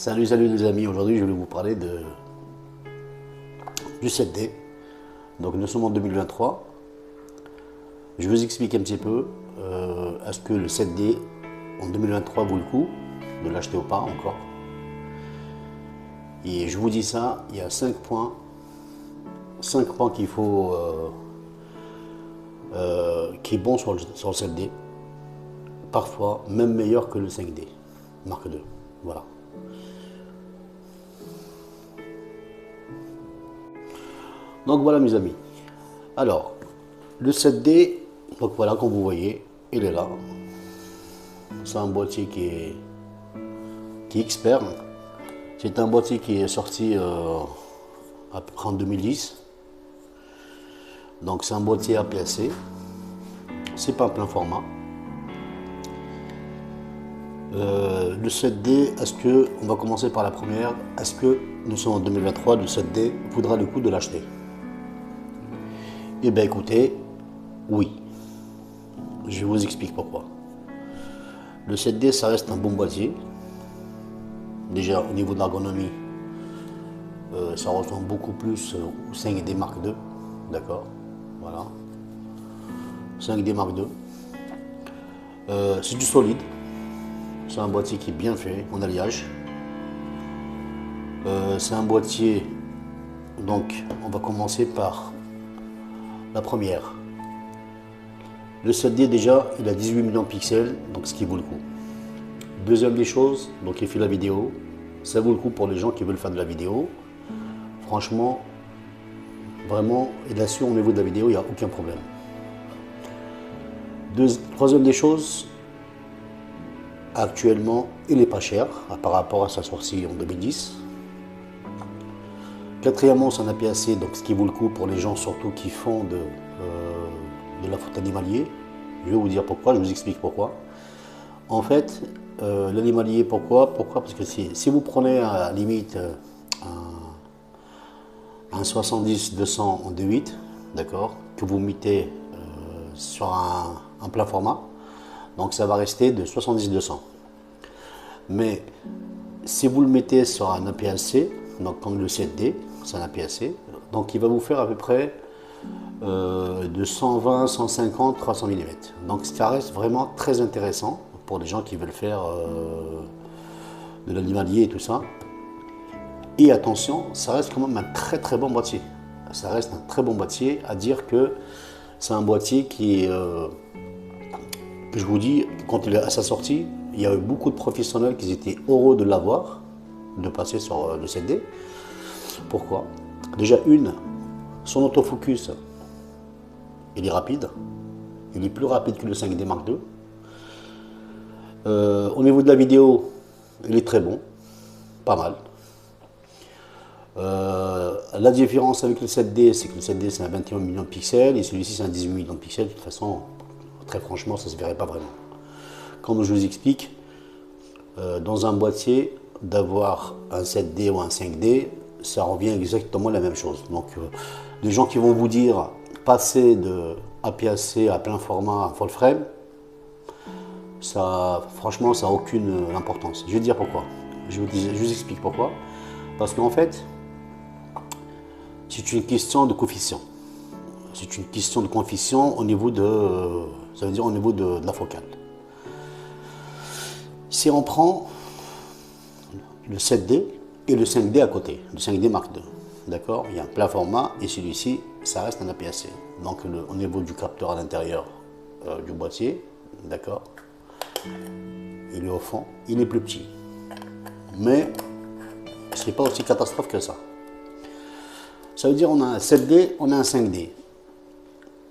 Salut les amis, aujourd'hui je vais vous parler du 7D. Donc nous sommes en 2023. Je vous explique un petit peu est-ce que le 7D en 2023 vaut le coup de l'acheter ou pas encore. Et je vous dis ça, il y a 5 points qu'il faut qui est bon sur le 7D. Parfois même meilleur que le 5D Mark II. Voilà. Donc voilà mes amis. Alors, le 7D, donc voilà, comme vous voyez, il est là. C'est un boîtier qui est expert. C'est un boîtier qui est sorti à peu près en 2010. Donc c'est un boîtier APS-C. C'est pas un plein format. Le 7D, est-ce que, on va commencer par la première, est-ce que nous sommes en 2023, le 7D vaudra le coup de l'acheter? Eh bien écoutez, oui. Je vous explique pourquoi. Le 7D, ça reste un bon boîtier. Déjà au niveau de l'ergonomie, ça ressemble beaucoup plus au 5D Mark II. D'accord. Voilà. 5D Mark II. C'est du solide. C'est un boîtier qui est bien fait en alliage. C'est un boîtier, donc on va commencer par la première. Le 7D déjà, il a 18 millions de pixels, donc ce qui vaut le coup. Deuxième des choses, donc il fait la vidéo. Ça vaut le coup pour les gens qui veulent faire de la vidéo. Franchement, vraiment, et là-dessus au niveau de la vidéo, il n'y a aucun problème. Troisième des choses, actuellement, il n'est pas cher par rapport à sa sortie en 2010. Quatrièmement, c'est un APS-C, donc ce qui vaut le coup pour les gens surtout qui font de la photo animalier. Je vais vous dire pourquoi, je vous explique pourquoi. En fait, l'animalier, pourquoi? Parce que si vous prenez à la limite un 70-200 en 2.8, d'accord, que vous mettez sur un plein format, donc ça va rester de 70-200. Mais si vous le mettez sur un APS-C, donc comme le 7D, c'est un APS-C, donc il va vous faire à peu près de 120, 150, 300 mm. Donc ça reste vraiment très intéressant pour les gens qui veulent faire de l'animalier et tout ça. Et attention, ça reste quand même un très bon boîtier. Ça reste un très bon boîtier, à dire que c'est un boîtier qui est, je vous dis, quand il est à sa sortie, il y a eu beaucoup de professionnels qui étaient heureux de l'avoir, de passer sur le 7D. Pourquoi? Déjà son autofocus, il est rapide. Il est plus rapide que le 5D Mark II. Au niveau de la vidéo, il est très bon, pas mal. La différence avec le 7D, c'est que le 7D c'est un 21 millions de pixels et celui-ci c'est un 18 millions de pixels. De toute façon, très franchement, ça ne se verrait pas vraiment. Comme je vous explique, dans un boîtier, d'avoir un 7D ou un 5D, ça revient exactement la même chose. Donc, les gens qui vont vous dire passer de APS-C à plein format à full frame, ça, franchement, ça n'a aucune importance. Je vais dire pourquoi. Je vous explique pourquoi. Parce qu'en fait, c'est une question de coefficient. C'est une question de coefficient au niveau de, ça veut dire au niveau de la focale. Si on prend le 7D et le 5D à côté, le 5D Mark II, d'accord, il y a un plein format et celui-ci, ça reste un APS-C. Donc au niveau du capteur à l'intérieur du boîtier, d'accord, il est au fond, il est plus petit. Mais ce n'est pas aussi catastrophe que ça. Ça veut dire on a un 7D, on a un 5D.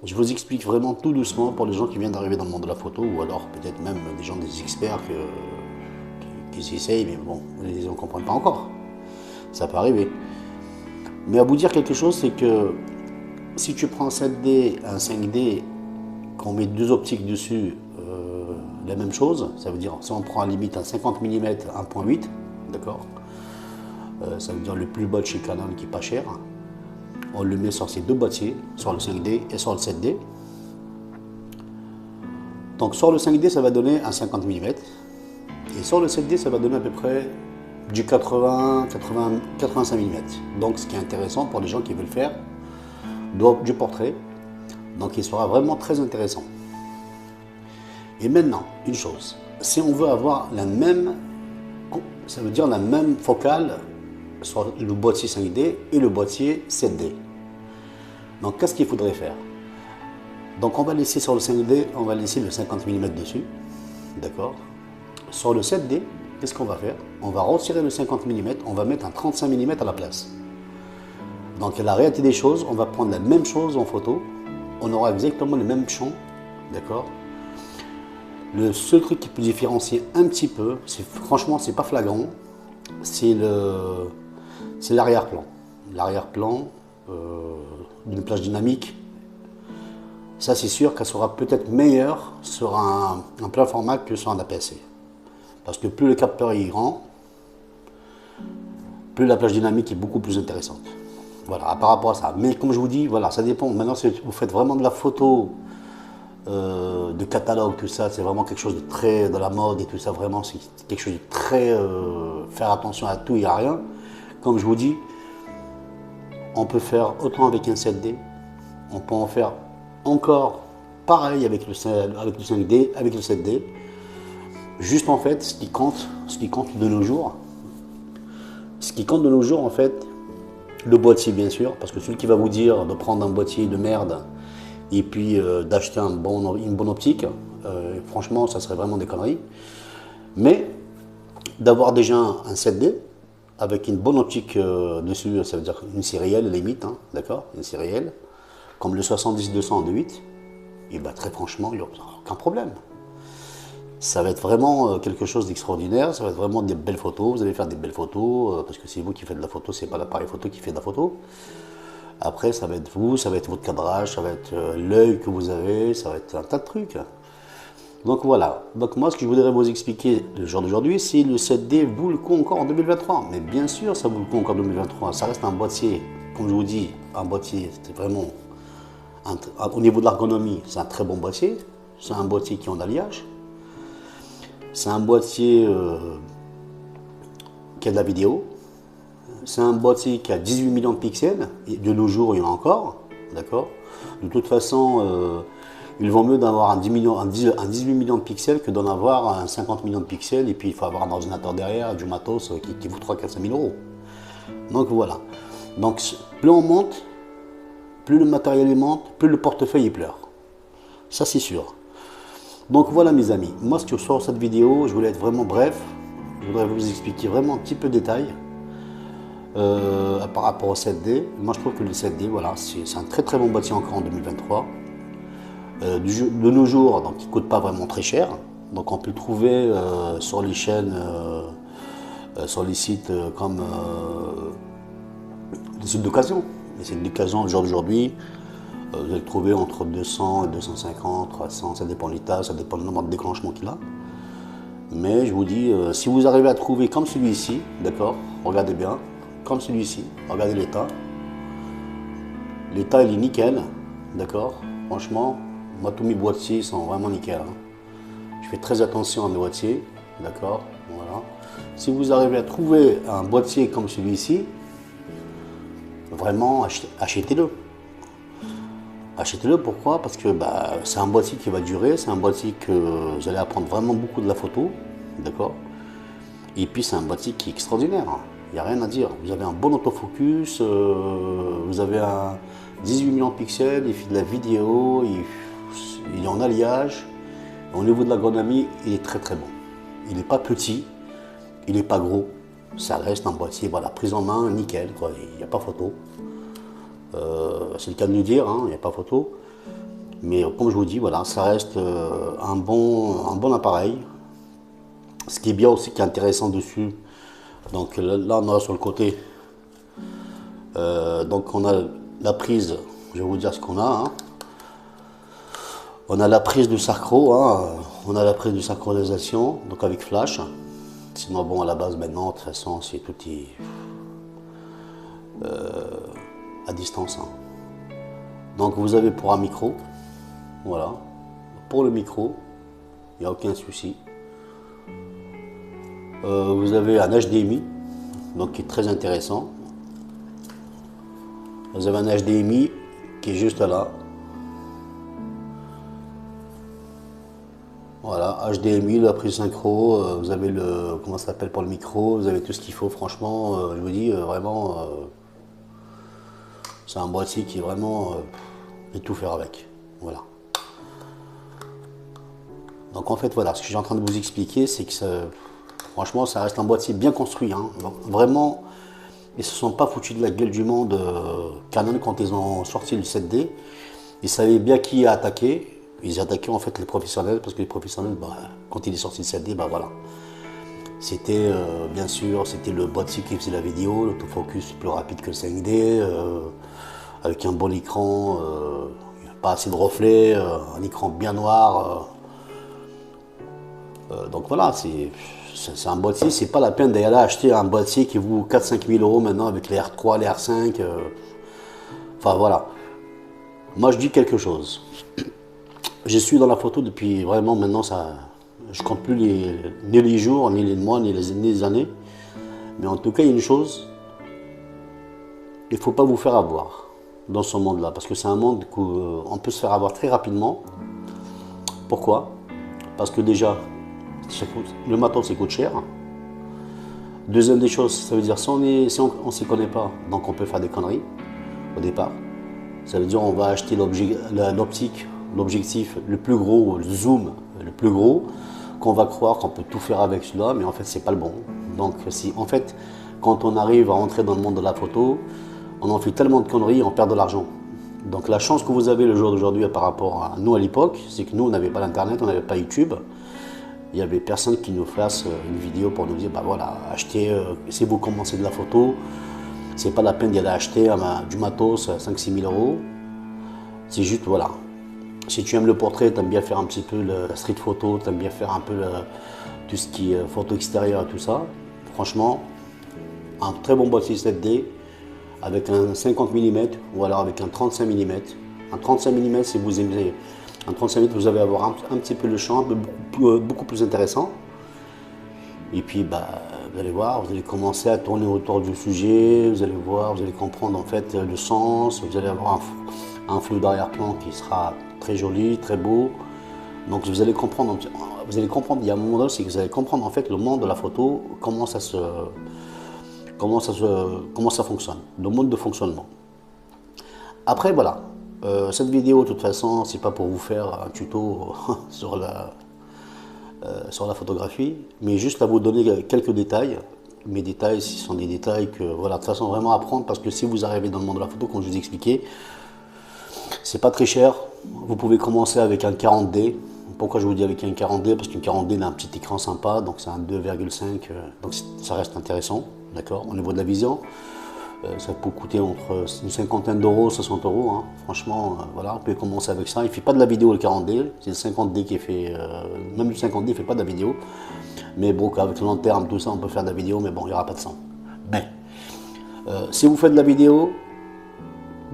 Je vous explique vraiment tout doucement pour les gens qui viennent d'arriver dans le monde de la photo, ou alors peut-être même des gens, des experts qui s'essayent, mais bon, ils ne comprennent pas encore. Ça peut arriver. Mais à vous dire quelque chose, c'est que si tu prends un 7D, un 5D, qu'on met deux optiques dessus, la même chose, ça veut dire si on prend à la limite un 50 mm 1.8, d'accord, ça veut dire le plus bas de chez Canon qui n'est pas cher, on le met sur ces deux boîtiers, sur le 5D et sur le 7D. Donc sur le 5D, ça va donner un 50 mm. Et sur le 7D, ça va donner à peu près du 85 mm. Donc ce qui est intéressant pour les gens qui veulent faire du portrait. Donc il sera vraiment très intéressant. Et maintenant, une chose, si on veut avoir la même, ça veut dire la même focale sur le boîtier 5D et le boîtier 7D. Donc qu'est-ce qu'il faudrait faire? Donc on va laisser sur le 5D, on va laisser le 50 mm dessus, d'accord? Sur le 7D, qu'est-ce qu'on va faire? On va retirer le 50 mm, on va mettre un 35 mm à la place. Donc la réalité des choses, on va prendre la même chose en photo, on aura exactement le même champ, d'accord? Le seul truc qui peut différencier un petit peu, franchement c'est pas flagrant, c'est l'arrière-plan. L'arrière-plan d'une plage dynamique, ça c'est sûr qu'elle sera peut-être meilleure sur un plein format que sur un APS-C. Parce que plus le capteur est grand, plus la plage dynamique est beaucoup plus intéressante. Voilà, par rapport à ça. Mais comme je vous dis, voilà, ça dépend. Maintenant, si vous faites vraiment de la photo de catalogue, tout ça, c'est vraiment quelque chose de très de la mode et tout ça, vraiment, c'est quelque chose de très faire attention à tout et à rien. Comme je vous dis, on peut faire autant avec un 7D, on peut en faire encore pareil avec le 5D, avec le 7D. Juste en fait, ce qui compte de nos jours, en fait, le boîtier bien sûr, parce que celui qui va vous dire de prendre un boîtier de merde et puis d'acheter une bonne optique, franchement, ça serait vraiment des conneries. Mais d'avoir déjà un 7D avec une bonne optique dessus, ça veut dire une sérielle limite, hein, d'accord, une sérielle, comme le 70-200 de 8, et bah très franchement, il n'y aura aucun problème. Ça va être vraiment quelque chose d'extraordinaire, ça va être vraiment des belles photos, vous allez faire des belles photos, parce que c'est vous qui faites de la photo, c'est pas l'appareil photo qui fait de la photo. Après, ça va être vous, ça va être votre cadrage, ça va être l'œil que vous avez, ça va être un tas de trucs. Donc voilà, donc moi ce que je voudrais vous expliquer le jour d'aujourd'hui, c'est le 7D vaut le coup encore en 2023. Mais bien sûr, ça vaut le coup encore en 2023, ça reste un boîtier, comme je vous dis, un boîtier, c'est vraiment, au niveau de l'ergonomie, c'est un très bon boîtier, c'est un boîtier qui est en alliage. C'est un boîtier qui a de la vidéo. C'est un boîtier qui a 18 millions de pixels. Et de nos jours, il y en a encore. D'accord. De toute façon, il vaut mieux d'avoir un 18 millions de pixels que d'en avoir un 50 millions de pixels. Et puis, il faut avoir un ordinateur derrière, du matos qui vaut 3-4 000 euros. Donc voilà. Donc, plus on monte, plus le matériel monte, plus le portefeuille pleure. Ça, c'est sûr. Donc voilà mes amis, moi ce que je sors cette vidéo, je voulais être vraiment bref, je voudrais vous expliquer vraiment un petit peu de détails par rapport au 7D. Moi je trouve que le 7D, voilà, c'est un très très bon boîtier encore en 2023. De nos jours, donc il ne coûte pas vraiment très cher, donc on peut le trouver sur les chaînes, sur les sites comme les sites d'occasion. Les sites d'occasion, le jour d'aujourd'hui, vous allez le trouver entre 200 et 250, 300, ça dépend de l'état, ça dépend du nombre de déclenchements qu'il a. Mais je vous dis, si vous arrivez à trouver comme celui-ci, d'accord, regardez bien, comme celui-ci, regardez l'état. L'état il est nickel, d'accord, franchement, moi tous mes boîtiers sont vraiment nickel. Hein. Je fais très attention à mes boîtiers, d'accord, voilà. Si vous arrivez à trouver un boîtier comme celui-ci, vraiment achetez-le. Achetez-le, pourquoi? Parce que bah, c'est un boîtier qui va durer, c'est un boîtier que vous allez apprendre vraiment beaucoup de la photo, d'accord? Et puis c'est un boîtier qui est extraordinaire, il n'y a rien à dire. Vous avez un bon autofocus, vous avez un 18 millions de pixels, il fait de la vidéo, il est en alliage. Au niveau de l'ergonomie, il est très très bon. Il n'est pas petit, il n'est pas gros, ça reste un boîtier, voilà, prise en main, nickel, quoi, il n'y a pas photo. C'est le cas de nous dire, hein, il n'y a pas photo. Mais comme je vous dis, voilà, ça reste un bon appareil. Ce qui est bien aussi, qui est intéressant dessus, donc là on a sur le côté, donc on a la prise, je vais vous dire ce qu'on a. Hein. On a la prise du Sarcro, hein, on a la prise de synchronisation, donc avec flash. Sinon bon, à la base maintenant, de toute façon, c'est tout est à distance. Hein. Donc vous avez pour un micro, voilà, pour le micro, il n'y a aucun souci. Vous avez un HDMI, donc qui est très intéressant. Vous avez un HDMI qui est juste là. Voilà, HDMI, la prise synchro, vous avez le, comment ça s'appelle pour le micro, vous avez tout ce qu'il faut, franchement, je vous dis, vraiment, c'est un boîtier qui est vraiment, et tout faire avec, voilà. Donc en fait, voilà, ce que j'ai en train de vous expliquer, c'est que franchement, ça reste un boîtier bien construit, hein. Donc, vraiment, ils se sont pas foutus de la gueule du monde, Canon, quand ils ont sorti le 7D, ils savaient bien qui a attaqué. Ils attaquaient en fait les professionnels, parce que les professionnels, bah, quand il est sorti le 7D, bah voilà. C'était, bien sûr, c'était le boîtier qui faisait la vidéo, l'autofocus plus rapide que le 5D, avec un bon écran, pas assez de reflets, un écran bien noir. Donc voilà, c'est un boîtier, c'est pas la peine d'aller acheter un boîtier qui vaut 4-5 000 euros maintenant avec les R3, les R5. Enfin voilà. Moi je dis quelque chose. Je suis dans la photo depuis vraiment maintenant, ça, je compte plus ni les jours, ni les mois, ni les années. Mais en tout cas, il y a une chose, il ne faut pas vous faire avoir dans ce monde-là. Parce que c'est un monde où on peut se faire avoir très rapidement. Pourquoi? Parce que déjà, le matos, ça coûte cher. Deuxième des choses, ça veut dire si on ne s'y connaît pas, donc on peut faire des conneries au départ. Ça veut dire on va acheter l'optique, l'objectif le plus gros, le zoom le plus gros, qu'on va croire qu'on peut tout faire avec celui-là, mais en fait c'est pas le bon. Donc si en fait quand on arrive à entrer dans le monde de la photo, on en fait tellement de conneries, on perd de l'argent. Donc la chance que vous avez le jour d'aujourd'hui par rapport à nous à l'époque, c'est que nous on n'avait pas l'internet, on n'avait pas YouTube. Il n'y avait personne qui nous fasse une vidéo pour nous dire bah voilà, achetez, si vous commencez de la photo, c'est pas la peine d'y aller acheter du matos à 5-6 000 euros. C'est juste voilà. Si tu aimes le portrait, tu aimes bien faire un petit peu la street photo, tu aimes bien faire un peu tout ce qui est photo extérieure et tout ça, franchement, un très bon boîtier 7D avec un 50 mm ou alors avec un 35 mm. Un 35 mm, si vous aimez un 35 mm, vous allez avoir un petit peu le champ, beaucoup plus intéressant. Et puis, bah, vous allez voir, vous allez commencer à tourner autour du sujet, vous allez voir, vous allez comprendre en fait le sens, vous allez avoir un flou d'arrière-plan qui sera très joli, très beau. Donc vous allez comprendre, il y a un moment donné, c'est que vous allez comprendre en fait le monde de la photo, comment ça fonctionne, le mode de fonctionnement. Après voilà, cette vidéo de toute façon, c'est pas pour vous faire un tuto sur la photographie, mais juste à vous donner quelques détails. Mes détails, ce sont des détails que voilà, de toute façon vraiment apprendre, parce que si vous arrivez dans le monde de la photo, comme je vous ai expliqué, c'est pas très cher. Vous pouvez commencer avec un 40D. Pourquoi je vous dis avec un 40D? Parce qu'un 40D il a un petit écran sympa, donc c'est un 2,5, donc ça reste intéressant, d'accord, au niveau de la vision. Ça peut coûter entre une cinquantaine d'euros, 60 euros, hein. Franchement, voilà, vous pouvez commencer avec ça. Il ne fait pas de la vidéo le 40D, c'est le 50D qui fait, même le 50D ne fait pas de la vidéo. Mais bon, avec le long terme, tout ça, on peut faire de la vidéo, mais bon, il n'y aura pas de son. Mais, si vous faites de la vidéo,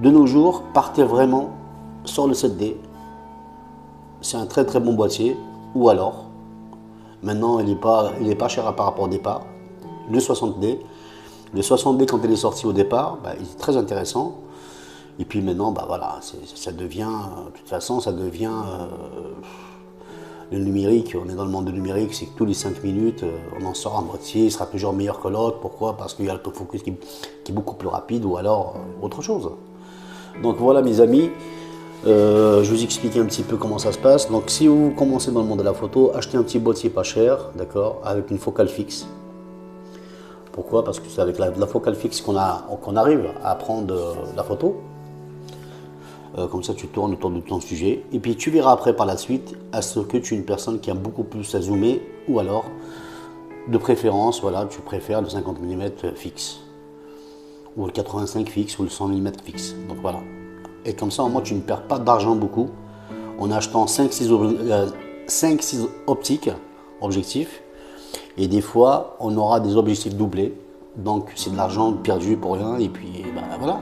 de nos jours, partez vraiment sur le 7D. C'est un très très bon boîtier. Ou alors, maintenant, il n'est pas cher par rapport au départ, le 60D. Le 60D, quand il est sorti au départ, bah, il est très intéressant. Et puis maintenant, bah, voilà, ça devient, de toute façon, ça devient le numérique. On est dans le monde du numérique, c'est que tous les 5 minutes, on en sort un boîtier, il sera toujours meilleur que l'autre. Pourquoi? Parce qu'il y a l'autofocus qui est beaucoup plus rapide, ou alors autre chose. Donc voilà mes amis, je vous explique un petit peu comment ça se passe. Donc si vous commencez dans le monde de la photo, achetez un petit boîtier pas cher, d'accord, avec une focale fixe. Pourquoi? Parce que c'est avec la focale fixe qu'on arrive à prendre la photo. Comme ça, tu tournes autour de ton sujet. Et puis, tu verras après par la suite à ce que tu es une personne qui a beaucoup plus à zoomer. Ou alors, de préférence, voilà, tu préfères le 50 mm fixe. Ou le 85 fixe, ou le 100 mm fixe. Donc voilà. Et comme ça, au moins, tu ne perds pas d'argent beaucoup. En achetant 5-6 optiques, objectifs. Et des fois, on aura des objectifs doublés. Donc, c'est de l'argent perdu pour rien. Et puis, bah, voilà.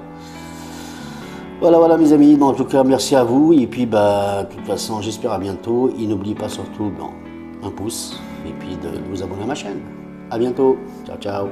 Voilà mes amis. Donc, en tout cas, merci à vous. Et puis, bah, de toute façon, j'espère à bientôt. Et n'oubliez pas surtout un pouce. Et puis, de vous abonner à ma chaîne. À bientôt. Ciao, ciao.